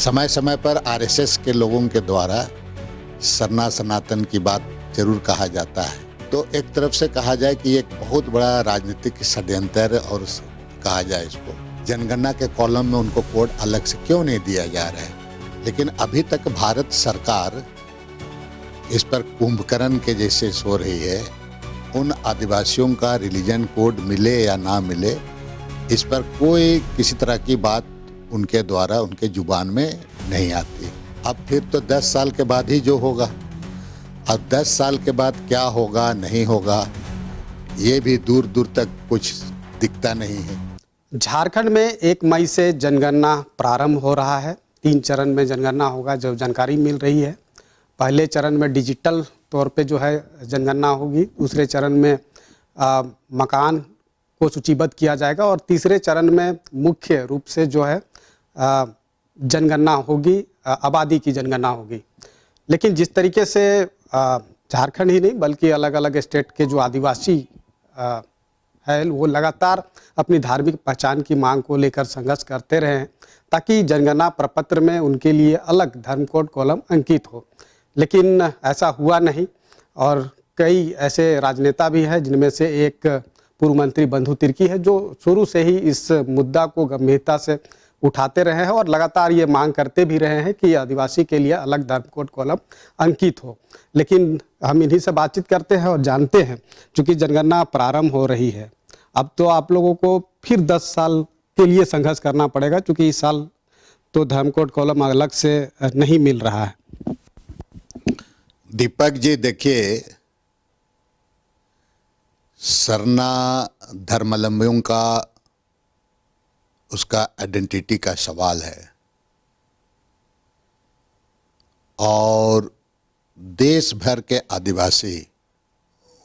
समय समय पर आरएसएस के लोगों के द्वारा सरना सनातन की बात जरूर कहा जाता है। तो एक तरफ से कहा जाए कि एक बहुत बड़ा राजनीतिक षड्यंत्र और कहा जाए इसको, जनगणना के कॉलम में उनको कोड अलग से क्यों नहीं दिया जा रहा है। लेकिन अभी तक भारत सरकार इस पर कुंभकर्ण के जैसे सो रही है। उन आदिवासियों का रिलीजन कोड मिले या ना मिले, इस पर कोई किसी तरह की बात उनके द्वारा उनके जुबान में नहीं आती। अब फिर तो 10 साल के बाद ही जो होगा, अब 10 साल के बाद क्या होगा नहीं होगा ये भी दूर दूर तक कुछ दिखता नहीं है। झारखंड में 1 मई से जनगणना प्रारंभ हो रहा है। 3 चरण में जनगणना होगा, जो जानकारी मिल रही है। पहले चरण में डिजिटल तौर पे जो है जनगणना होगी, दूसरे चरण में मकान को सूचीबद्ध किया जाएगा और तीसरे चरण में मुख्य रूप से जो है जनगणना होगी, आबादी की जनगणना होगी। लेकिन जिस तरीके से झारखंड ही नहीं बल्कि अलग अलग स्टेट के जो आदिवासी है वो लगातार अपनी धार्मिक पहचान की मांग को लेकर संघर्ष करते रहे हैं ताकि जनगणना प्रपत्र में उनके लिए अलग धर्म कोड कॉलम अंकित हो। लेकिन ऐसा हुआ नहीं और कई ऐसे राजनेता भी हैं जिनमें से एक पूर्व मंत्री बंधु तिर्की है, जो शुरू से ही इस मुद्दा को गंभीरता से उठाते रहे हैं और लगातार ये मांग करते भी रहे हैं कि आदिवासी के लिए अलग धर्म कोड कॉलम अंकित हो। लेकिन हम इन्हीं से बातचीत करते हैं और जानते हैं, चूँकि जनगणना प्रारंभ हो रही है, अब तो आप लोगों को फिर 10 साल के लिए संघर्ष करना पड़ेगा, चूँकि इस साल तो धर्म कोड कॉलम अलग से नहीं मिल रहा है। दीपक जी देखिए, सरना धर्मावलंबियों का उसका आइडेंटिटी का सवाल है और देश भर के आदिवासी,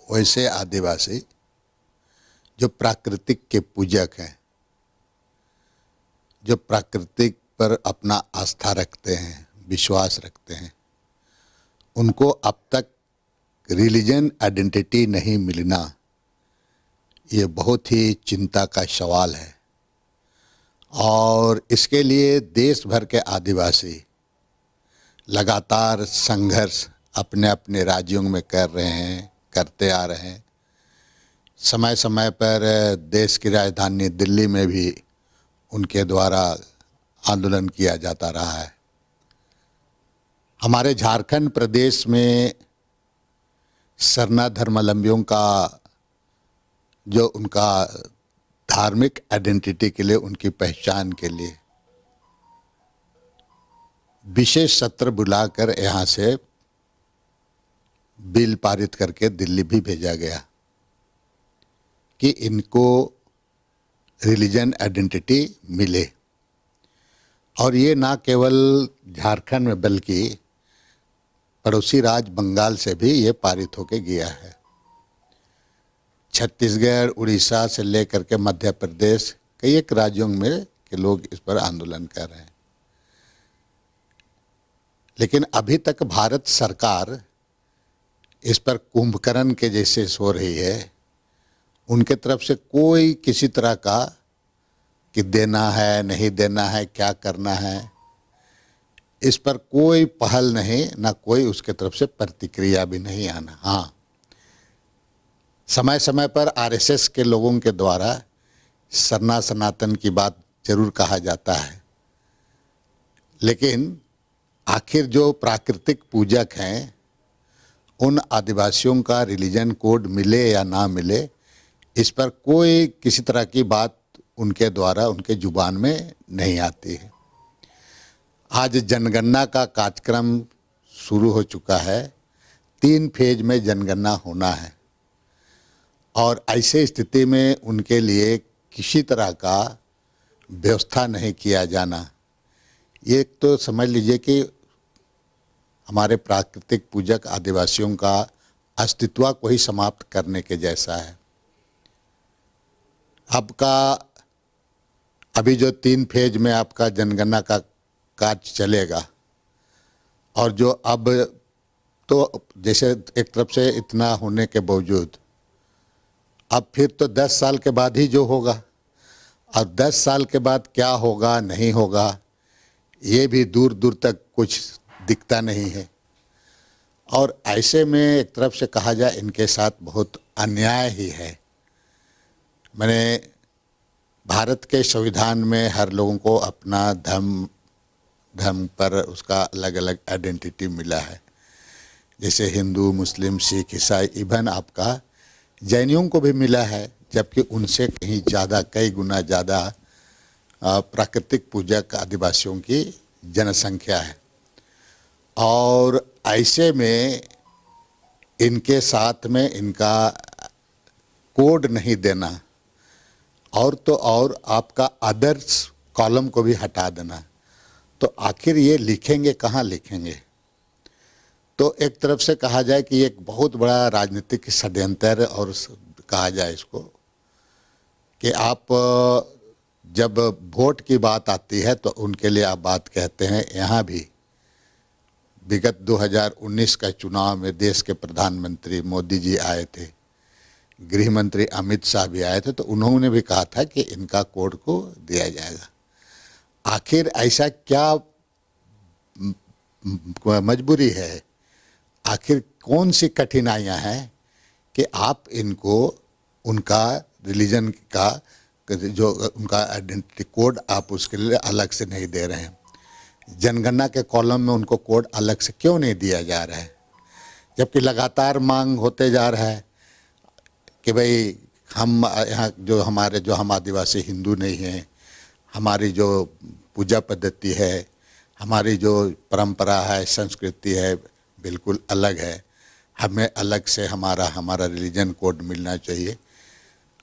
वैसे आदिवासी जो प्राकृतिक के पूजक हैं, जो प्राकृतिक पर अपना आस्था रखते हैं, विश्वास रखते हैं, उनको अब तक रिलीजन आइडेंटिटी नहीं मिलना ये बहुत ही चिंता का सवाल है। और इसके लिए देश भर के आदिवासी लगातार संघर्ष अपने अपने राज्यों में कर रहे हैं, करते आ रहे हैं। समय समय पर देश की राजधानी दिल्ली में भी उनके द्वारा आंदोलन किया जाता रहा है। हमारे झारखंड प्रदेश में सरना धर्मावलंबियों का जो उनका धार्मिक आइडेंटिटी के लिए, उनकी पहचान के लिए विशेष सत्र बुलाकर यहाँ से बिल पारित करके दिल्ली भी भेजा गया कि इनको रिलीजन आइडेंटिटी मिले। और ये ना केवल झारखंड में बल्कि पड़ोसी राज्य बंगाल से भी ये पारित होके गया है। छत्तीसगढ़, उड़ीसा से लेकर के मध्य प्रदेश, कई एक राज्यों में के लोग इस पर आंदोलन कर रहे हैं। लेकिन अभी तक भारत सरकार इस पर कुंभकर्ण के जैसे सो रही है। उनके तरफ से कोई किसी तरह का कि देना है नहीं देना है, क्या करना है, इस पर कोई पहल नहीं, ना कोई उसके तरफ से प्रतिक्रिया भी नहीं आना। हाँ, समय समय पर आरएसएस के लोगों के द्वारा सरना सनातन की बात जरूर कहा जाता है। लेकिन आखिर जो प्राकृतिक पूजक हैं, उन आदिवासियों का रिलीजन कोड मिले या ना मिले, इस पर कोई किसी तरह की बात उनके द्वारा उनके जुबान में नहीं आती है। आज जनगणना का कार्यक्रम शुरू हो चुका है। 3 फेज में जनगणना होना है और ऐसे स्थिति में उनके लिए किसी तरह का व्यवस्था नहीं किया जाना, ये तो समझ लीजिए कि हमारे प्राकृतिक पूजक आदिवासियों का अस्तित्व को ही समाप्त करने के जैसा है। अभी जो 3 फेज में आपका जनगणना का कार्य चलेगा और जो अब तो जैसे एक तरफ से इतना होने के बावजूद अब फिर तो 10 साल के बाद ही जो होगा, और 10 साल के बाद क्या होगा नहीं होगा ये भी दूर दूर तक कुछ दिखता नहीं है। और ऐसे में एक तरफ से कहा जाए इनके साथ बहुत अन्याय ही है। मैंने भारत के संविधान में हर लोगों को अपना धर्म पर उसका अलग अलग आइडेंटिटी मिला है, जैसे हिंदू, मुस्लिम, सिख, ईसाई, इवन आपका जैनियों को भी मिला है, जबकि उनसे कहीं ज़्यादा, कई गुना ज़्यादा प्राकृतिक पूजक आदिवासियों की जनसंख्या है। और ऐसे में इनके साथ में इनका कोड नहीं देना, और तो और आपका अदर्स कॉलम को भी हटा देना, तो आखिर ये लिखेंगे कहाँ लिखेंगे? तो एक तरफ से कहा जाए कि एक बहुत बड़ा राजनीतिक षड्यंत्र, और कहा जाए इसको कि आप जब वोट की बात आती है तो उनके लिए आप बात कहते हैं। यहाँ भी विगत 2019 का चुनाव में देश के प्रधानमंत्री मोदी जी आए थे, गृह मंत्री अमित शाह भी आए थे, तो उन्होंने भी कहा था कि इनका कोड को दिया जाएगा। आखिर ऐसा क्या मजबूरी है, आखिर कौन सी कठिनाइयां हैं कि आप इनको उनका रिलीजन का जो उनका आइडेंटिटी कोड आप उसके लिए अलग से नहीं दे रहे हैं? जनगणना के कॉलम में उनको कोड अलग से क्यों नहीं दिया जा रहा है, जबकि लगातार मांग होते जा रहा है कि भाई हम यहाँ जो हम आदिवासी हिंदू नहीं हैं, हमारी जो पूजा पद्धति है, हमारी जो परंपरा है, संस्कृति है, बिल्कुल अलग है, हमें अलग से हमारा रिलीजन कोड मिलना चाहिए।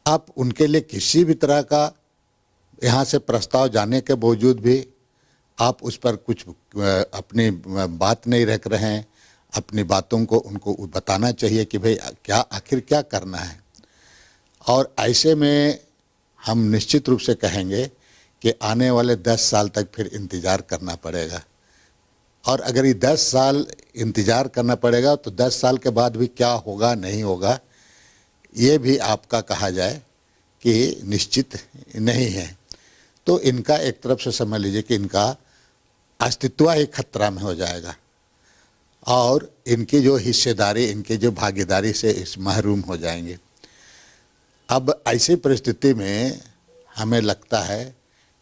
आप उनके लिए किसी भी तरह का यहाँ से प्रस्ताव जाने के बावजूद भी आप उस पर कुछ अपनी बात नहीं रख रहे हैं। अपनी बातों को उनको बताना चाहिए कि भाई क्या आखिर क्या करना है। और ऐसे में हम निश्चित रूप से कहेंगे कि आने वाले 10 साल तक फिर इंतज़ार करना पड़ेगा। और अगर ये 10 साल इंतज़ार करना पड़ेगा तो 10 साल के बाद भी क्या होगा नहीं होगा ये भी आपका कहा जाए कि निश्चित नहीं है। तो इनका एक तरफ से समझ लीजिए कि इनका अस्तित्व ही खतरा में हो जाएगा, और इनकी जो हिस्सेदारी, इनकी जो भागीदारी से इस महरूम हो जाएंगे। अब ऐसी परिस्थिति में हमें लगता है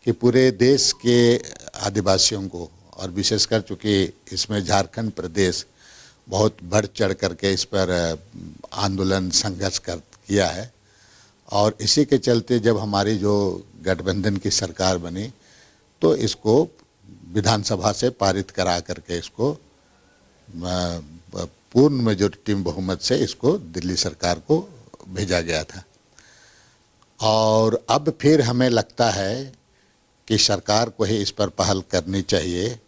कि पूरे देश के आदिवासियों को, और विशेषकर चूँकि इसमें झारखंड प्रदेश बहुत बढ़ चढ़ करके इस पर आंदोलन संघर्ष किया है, और इसी के चलते जब हमारी जो गठबंधन की सरकार बनी तो इसको विधानसभा से पारित करा करके इसको पूर्ण मेजॉरिटी बहुमत से इसको दिल्ली सरकार को भेजा गया था। और अब फिर हमें लगता है कि सरकार को ही इस पर पहल करनी चाहिए,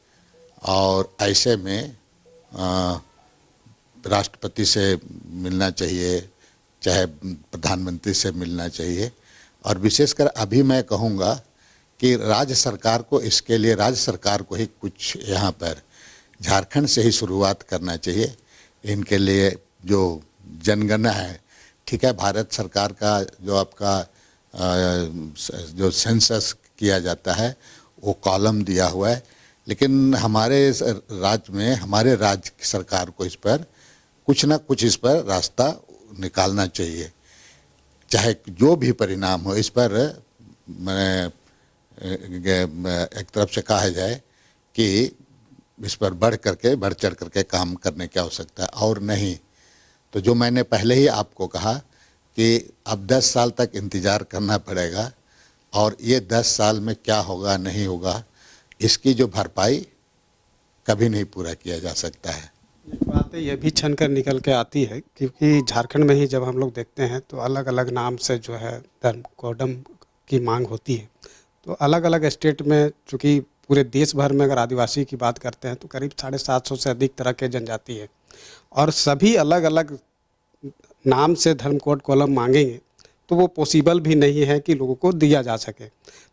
और ऐसे में राष्ट्रपति से मिलना चाहिए, चाहे प्रधानमंत्री से मिलना चाहिए। और विशेषकर अभी मैं कहूँगा कि राज्य सरकार को इसके लिए, राज्य सरकार को ही कुछ यहाँ पर झारखंड से ही शुरुआत करना चाहिए। इनके लिए जो जनगणना है, ठीक है, भारत सरकार का जो आपका जो सेंसस किया जाता है वो कॉलम दिया हुआ है, लेकिन हमारे राज्य में, हमारे राज्य की सरकार को इस पर कुछ ना कुछ इस पर रास्ता निकालना चाहिए, चाहे जो भी परिणाम हो। इस पर मैं एक तरफ से कहा जाए कि इस पर बढ़ चढ़ करके काम करने की आवश्यकता है, और नहीं तो जो मैंने पहले ही आपको कहा कि अब 10 साल तक इंतज़ार करना पड़ेगा, और ये 10 साल में क्या होगा नहीं होगा इसकी जो भरपाई कभी नहीं पूरा किया जा सकता है। बातें ये भी छन कर निकल के आती है, क्योंकि झारखंड में ही जब हम लोग देखते हैं तो अलग अलग नाम से जो है धर्म कोडम की मांग होती है। तो अलग अलग स्टेट में, चूँकि पूरे देश भर में अगर आदिवासी की बात करते हैं तो करीब 750 से अधिक तरह के जनजाति है, और सभी अलग अलग नाम से धर्म कोड कॉलम मांगेंगे तो वो पॉसिबल भी नहीं है कि लोगों को दिया जा सके।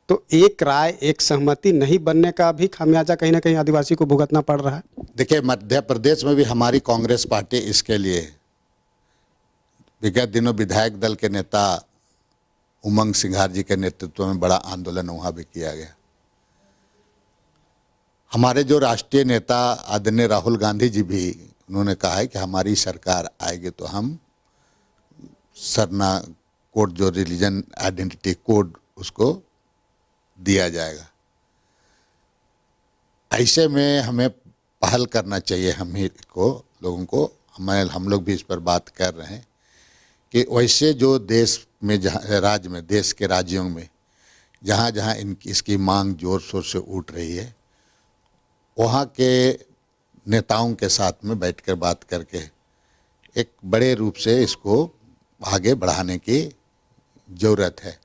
तो एक राय, एक सहमति नहीं बनने का भी खामियाजा कहीं ना कहीं आदिवासी को भुगतना पड़ रहा है। देखिए, मध्य प्रदेश में भी हमारी कांग्रेस पार्टी इसके लिए विगत दिनों विधायक दल के नेता उमंग सिंघार जी के नेतृत्व में बड़ा आंदोलन वहाँ भी किया गया। हमारे जो राष्ट्रीय नेता आदरणीय राहुल गांधी जी भी उन्होंने कहा है कि हमारी सरकार आएगी तो हम सरना कोड, जो रिलीजन आइडेंटिटी कोड, उसको दिया जाएगा। ऐसे में हमें पहल करना चाहिए, हम ही को, लोगों को। हम लोग भी इस पर बात कर रहे हैं कि वैसे जो देश में, जहाँ राज्य में, देश के राज्यों में जहाँ जहाँ इसकी मांग जोर शोर से उठ रही है, वहाँ के नेताओं के साथ में बैठकर बात करके एक बड़े रूप से इसको आगे बढ़ाने की ज़रूरत है।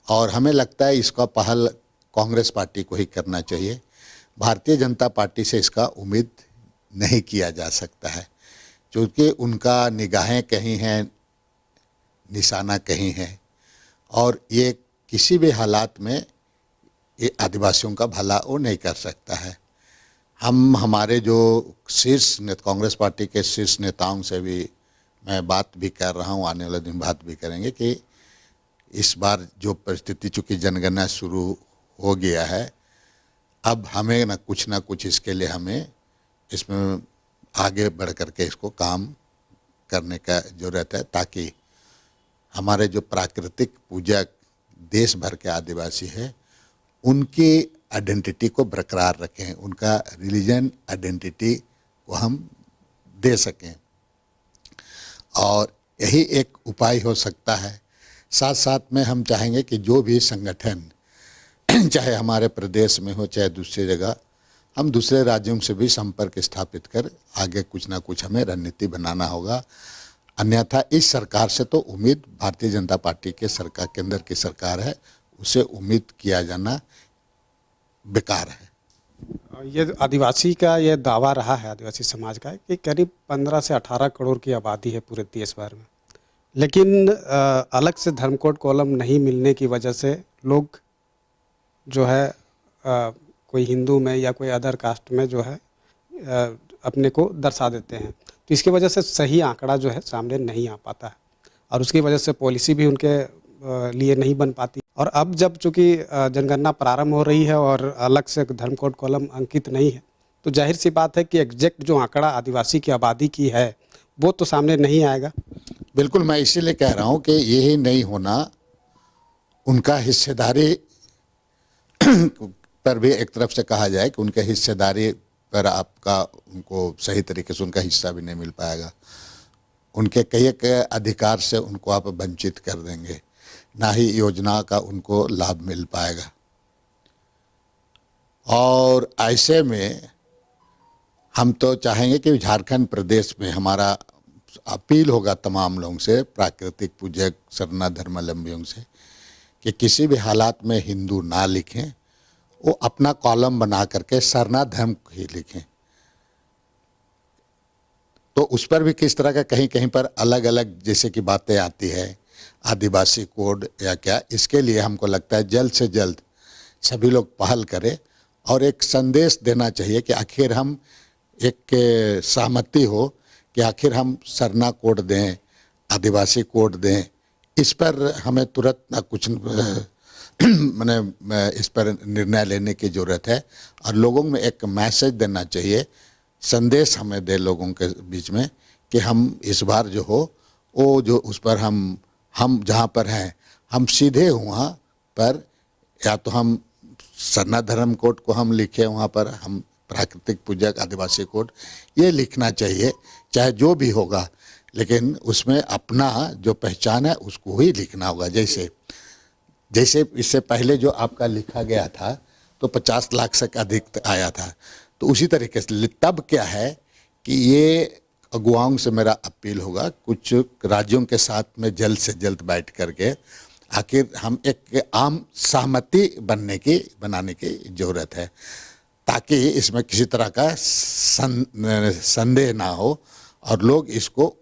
और हमें लगता है इसका पहल कांग्रेस पार्टी को ही करना चाहिए। भारतीय जनता पार्टी से इसका उम्मीद नहीं किया जा सकता है, क्योंकि उनका निगाहें कहीं हैं, निशाना कहीं है, और ये किसी भी हालात में ये आदिवासियों का भला वो नहीं कर सकता है। हम हमारे जो कांग्रेस पार्टी के शीर्ष नेताओं से भी मैं बात भी कर रहा हूँ, आने वाले दिन बात भी करेंगे कि इस बार जो परिस्थिति, चूँकि जनगणना शुरू हो गया है, अब हमें ना कुछ इसके लिए हमें इसमें आगे बढ़ करके इसको काम करने का ज़रूरत है, ताकि हमारे जो प्राकृतिक पूजक देश भर के आदिवासी है उनकी आइडेंटिटी को बरकरार रखें, उनका रिलीजन आइडेंटिटी को हम दे सकें। और यही एक उपाय हो सकता है। साथ साथ में हम चाहेंगे कि जो भी संगठन चाहे हमारे प्रदेश में हो चाहे दूसरी जगह, हम दूसरे राज्यों से भी संपर्क स्थापित कर आगे कुछ ना कुछ हमें रणनीति बनाना होगा। अन्यथा इस सरकार से तो उम्मीद, भारतीय जनता पार्टी के सरकार, केंद्र की सरकार है, उसे उम्मीद किया जाना बेकार है। ये आदिवासी का ये दावा रहा है, आदिवासी समाज का, कि करीब 15 से 18 करोड़ की आबादी है पूरे देश भर में, लेकिन अलग से धर्म कोड कॉलम नहीं मिलने की वजह से लोग जो है कोई हिंदू में या कोई अदर कास्ट में जो है अपने को दर्शा देते हैं। तो इसकी वजह से सही आंकड़ा जो है सामने नहीं आ पाता है, और उसकी वजह से पॉलिसी भी उनके लिए नहीं बन पाती। और अब जब चूँकि जनगणना प्रारंभ हो रही है और अलग से धर्म कोड कॉलम अंकित नहीं है, तो जाहिर सी बात है कि एग्जैक्ट जो आंकड़ा आदिवासी की आबादी की है वो तो सामने नहीं आएगा। बिल्कुल, मैं इसीलिए कह रहा हूँ कि यही नहीं होना, उनका हिस्सेदारी पर भी एक तरफ से कहा जाए कि उनके हिस्सेदारी पर आपका, उनको सही तरीके से उनका हिस्सा भी नहीं मिल पाएगा। उनके कई एक अधिकार से उनको आप वंचित कर देंगे, ना ही योजना का उनको लाभ मिल पाएगा। और ऐसे में हम तो चाहेंगे कि झारखंड प्रदेश में हमारा अपील होगा तमाम लोगों से, प्राकृतिक पूजक सरना धर्मावलंबियों से, कि किसी भी हालात में हिंदू ना लिखें, वो अपना कॉलम बना करके सरना धर्म ही लिखें। तो उस पर भी किस तरह का कहीं कहीं पर अलग अलग जैसे कि बातें आती है, आदिवासी कोड या क्या, इसके लिए हमको लगता है जल्द से जल्द सभी लोग पहल करें और एक संदेश देना चाहिए कि आखिर हम एक सहमति हो कि आखिर हम सरना कोड दें, आदिवासी कोड दें। इस पर हमें तुरंत ना कुछ मैंने इस पर निर्णय लेने की ज़रूरत है, और लोगों में एक मैसेज देना चाहिए, संदेश हमें दे लोगों के बीच में कि हम इस बार जो हो वो जो उस पर हम जहाँ पर हैं हम सीधे वहाँ पर या तो हम सरना धर्म कोड को हम लिखे, वहाँ पर हम प्राकृतिक पूजक आदिवासी कोड ये लिखना चाहिए, चाहे जो भी होगा, लेकिन उसमें अपना जो पहचान है उसको ही लिखना होगा। जैसे इससे पहले जो आपका लिखा गया था तो 50 लाख से अधिक आया था, तो उसी तरीके से तब क्या है कि ये अगुवाओं से मेरा अपील होगा, कुछ राज्यों के साथ में जल्द से जल्द बैठ करके आखिर हम एक आम सहमति बनाने की ज़रूरत है, ताकि इसमें किसी तरह का संदेह ना हो और लोग इसको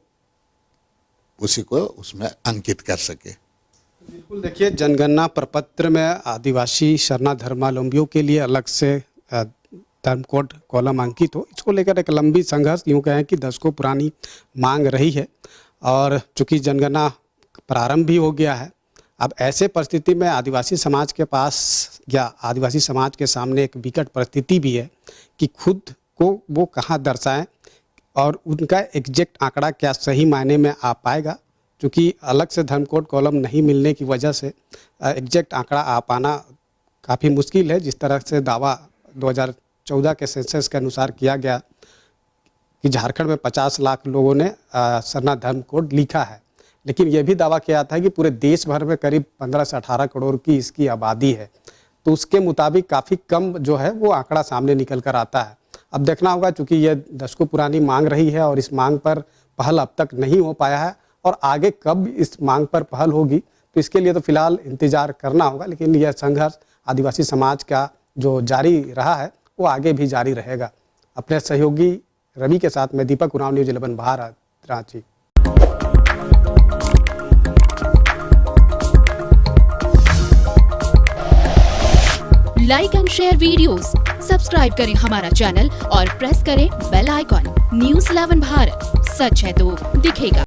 उसी को उसमें अंकित कर सके। बिल्कुल, देखिए जनगणना प्रपत्र में आदिवासी शरणा धर्मावलंबियों के लिए अलग से धर्म कोड कॉलम अंकित हो, इसको लेकर एक लंबी संघर्ष यूँ कहें कि दशकों पुरानी मांग रही है। और चूँकि जनगणना प्रारंभ भी हो गया है अब ऐसे परिस्थिति में आदिवासी समाज के पास या आदिवासी समाज के सामने एक विकट परिस्थिति भी है कि खुद को वो कहाँ दर्शाएं और उनका एग्जैक्ट आंकड़ा क्या सही मायने में आ पाएगा, क्योंकि अलग से धर्म कोड कॉलम नहीं मिलने की वजह से एग्जैक्ट आंकड़ा आ पाना काफ़ी मुश्किल है। जिस तरह से दावा 2014 के सेंसस के अनुसार किया गया कि झारखंड में 50 लाख लोगों ने सरना धर्म कोड लिखा है, लेकिन यह भी दावा किया था कि पूरे देश भर में करीब 15 से 18 करोड़ की इसकी आबादी है, तो उसके मुताबिक काफ़ी कम जो है वो आंकड़ा सामने निकल कर आता है। अब देखना होगा, चूँकि यह दशकों पुरानी मांग रही है और इस मांग पर पहल अब तक नहीं हो पाया है और आगे कब इस मांग पर पहल होगी, तो इसके लिए तो फिलहाल इंतजार करना होगा। लेकिन यह संघर्ष आदिवासी समाज का जो जारी रहा है वो आगे भी जारी रहेगा। अपने सहयोगी रवि के साथ मैं Deepak Oraon, news 11 Bharat, Ranchi. Like and share videos, subscribe करें हमारा चैनल और प्रेस करें बेल आइकॉन। न्यूज़ 11 भारत, सच है तो दिखेगा।